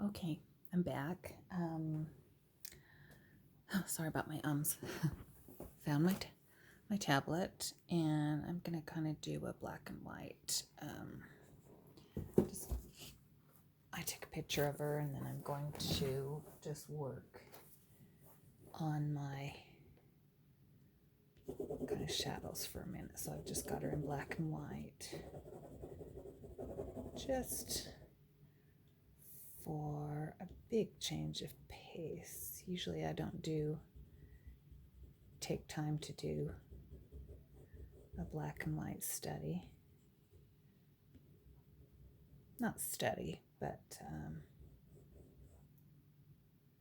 Okay, I'm back. Sorry about my ums. Found my tablet, and I'm gonna kind of do a black and white. I took a picture of her, and then I'm going to just work on my kind of shadows for a minute. So I've just got her in black and white, just for a big change of pace. Usually I don't take time to do a black and white study. Not study, but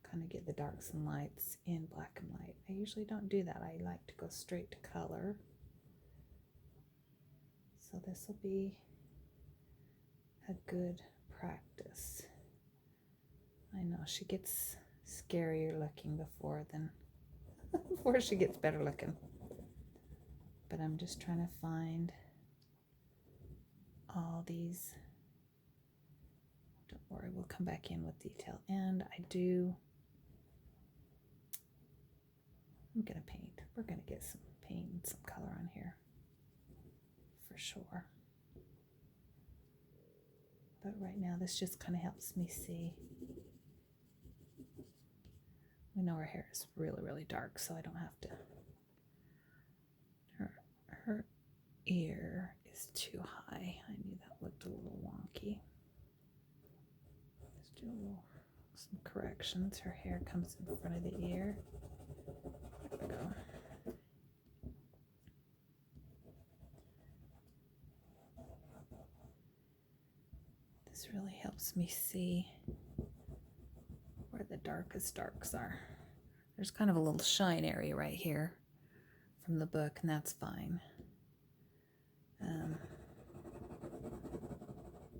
kind of get the darks and lights in black and white. I usually don't do that. I like to go straight to color. So this will be a good practice. I know she gets scarier looking before she gets better looking. But I'm just trying to find all these. Don't worry, we'll come back in with detail. And I'm gonna paint. We're gonna get some paint and some color on here for sure. But right now this just kind of helps me see. We know her hair is really, really dark, so I don't have to. Her ear is too high. I knew that looked a little wonky. Let's do some corrections. Her hair comes in front of the ear. There we go. This really helps me see where the darkest darks are. There's kind of a little shine area right here from the book, and that's fine.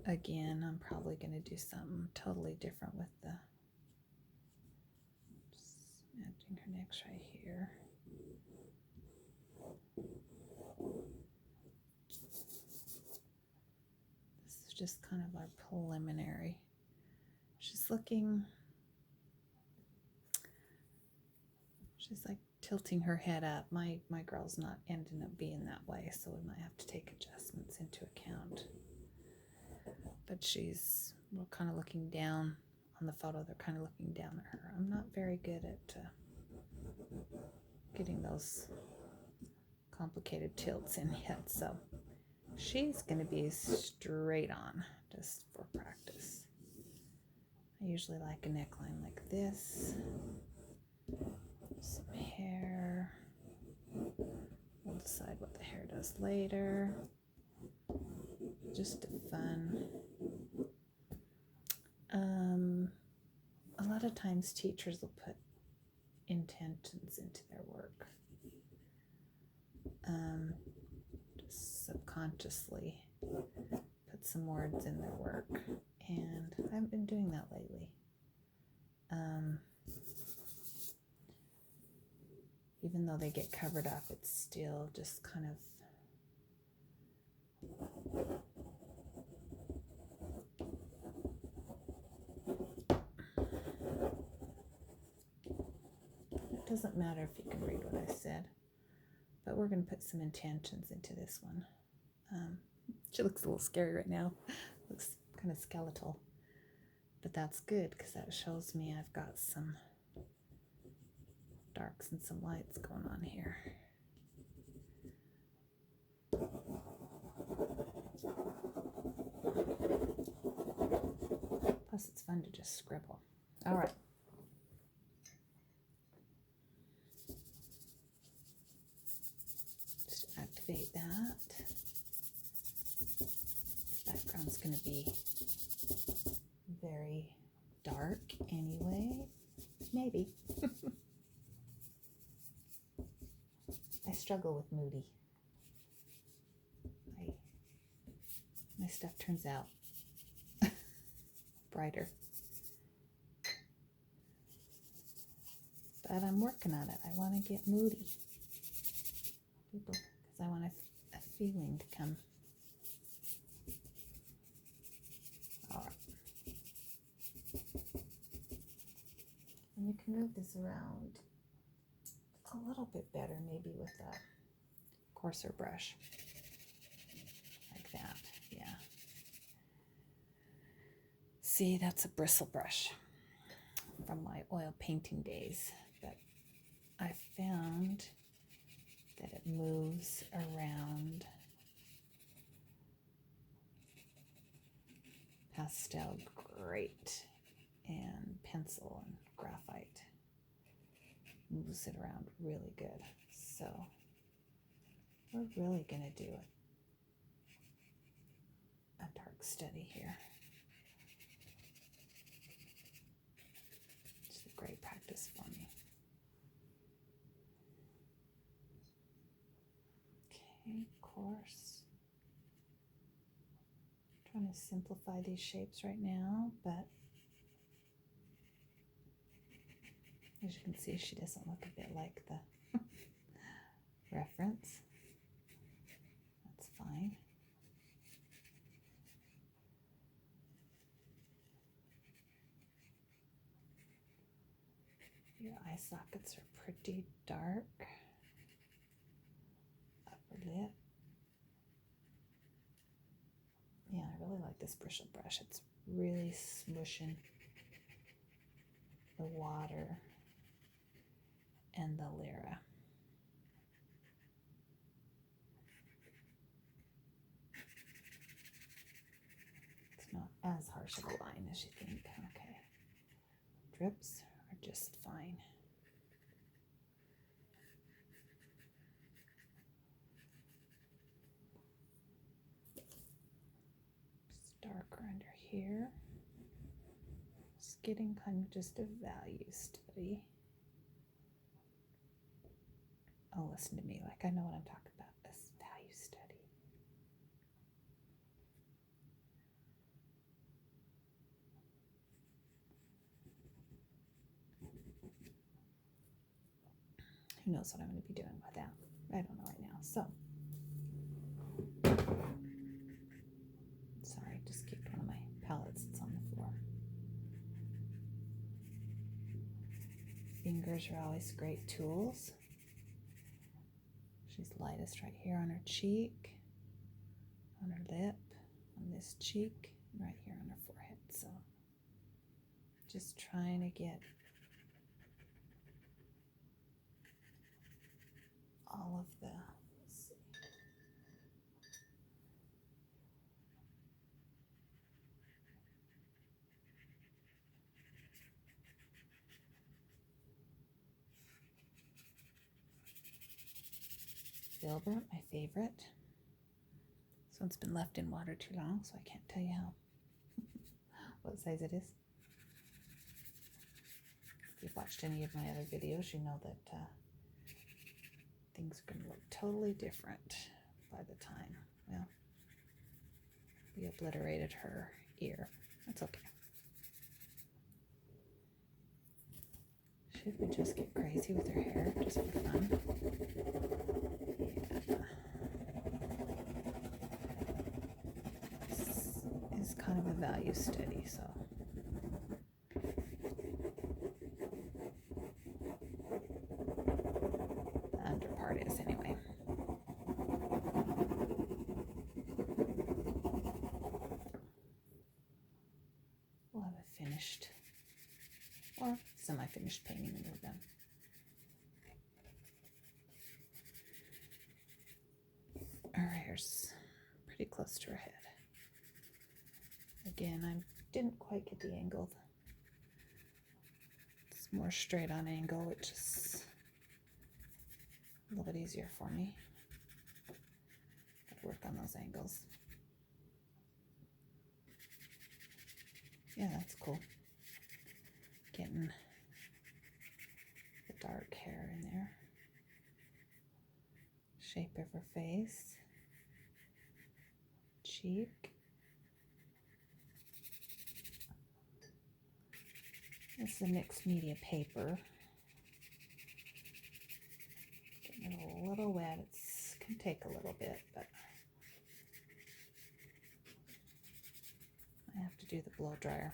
Again, I'm probably going to do something totally different with just matching her neck's right here. This is just kind of our preliminary. She's like tilting her head up. My girl's not ending up being that way, so we might have to take adjustments into account. But we're kind of looking down on the photo. They're kind of looking down at her. I'm not very good at getting those complicated tilts in yet, so she's going to be straight on just for practice. I usually like a neckline like this. Some hair. We'll decide what the hair does later. Just fun. A lot of times teachers will put intentions into their work. Just subconsciously put some words in their work. And I've been doing that lately. Even though they get covered up, it's still just kind of it doesn't matter if you can read what I said, but we're going to put some intentions into this one. She looks a little scary right now. Looks kind of skeletal, but that's good because that shows me I've got some darks and some lights going on here. Plus it's fun to just scribble. All right. Just activate that. The background's going to be very dark anyway. Maybe. I struggle with moody. My stuff turns out brighter. But I'm working on it. I want to get moody. Because I want a feeling to come. All right. you can move this around a little bit better, maybe with a coarser brush. Like that, yeah. See, that's a bristle brush from my oil painting days, but I found that it moves around pastel great, and pencil and graphite moves it around really good. So we're really going to do a dark study here. It's a great practice for me. Okay, of course. Trying to simplify these shapes right now, but as you can see, she doesn't look a bit like the reference. That's fine. Your eye sockets are pretty dark. Upper lip. Yeah, I really like this bristle brush. It's really smushing the water and the Lyra. It's not as harsh of a line as you think. Okay. Drips are just fine. It's darker under here. It's getting kind of just a value study. Oh, listen to me, like I know what I'm talking about. This value study. Who knows what I'm going to be doing with that? I don't know right now. So, sorry, just kicked one of my palettes that's on the floor. Fingers are always great tools. She's lightest right here on her cheek, on her lip, on this cheek, and right here on her forehead. So, just trying to get all of the, let's see. Filbert, my favorite. This one's been left in water too long, so I can't tell you how what size it is. If you've watched any of my other videos, you know that things are going to look totally different by the time, well, we obliterated her ear. That's okay. Should we just get crazy with her hair just for fun? Yeah. This is kind of a value study, so. The under part is anyway. We'll have a finished or semi-finished painting when we're done. Her hair's pretty close to her head. Again, I didn't quite get the angle. It's more straight on angle, which is a little bit easier for me. Gotta work on those angles. Yeah, that's cool. Getting the dark hair in there. Shape of her face. Cheek. This is a mixed media paper. Getting it a little wet. It can take a little bit, but I have to do the blow dryer.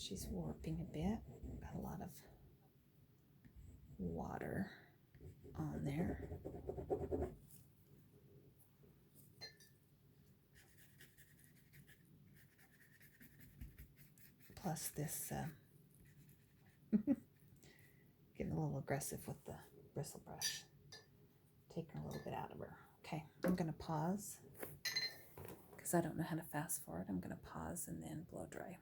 She's warping a bit. Got a lot of water on there. Plus this, getting a little aggressive with the bristle brush. Taking a little bit out of her. Okay, I'm going to pause because I don't know how to fast forward. I'm going to pause and then blow dry.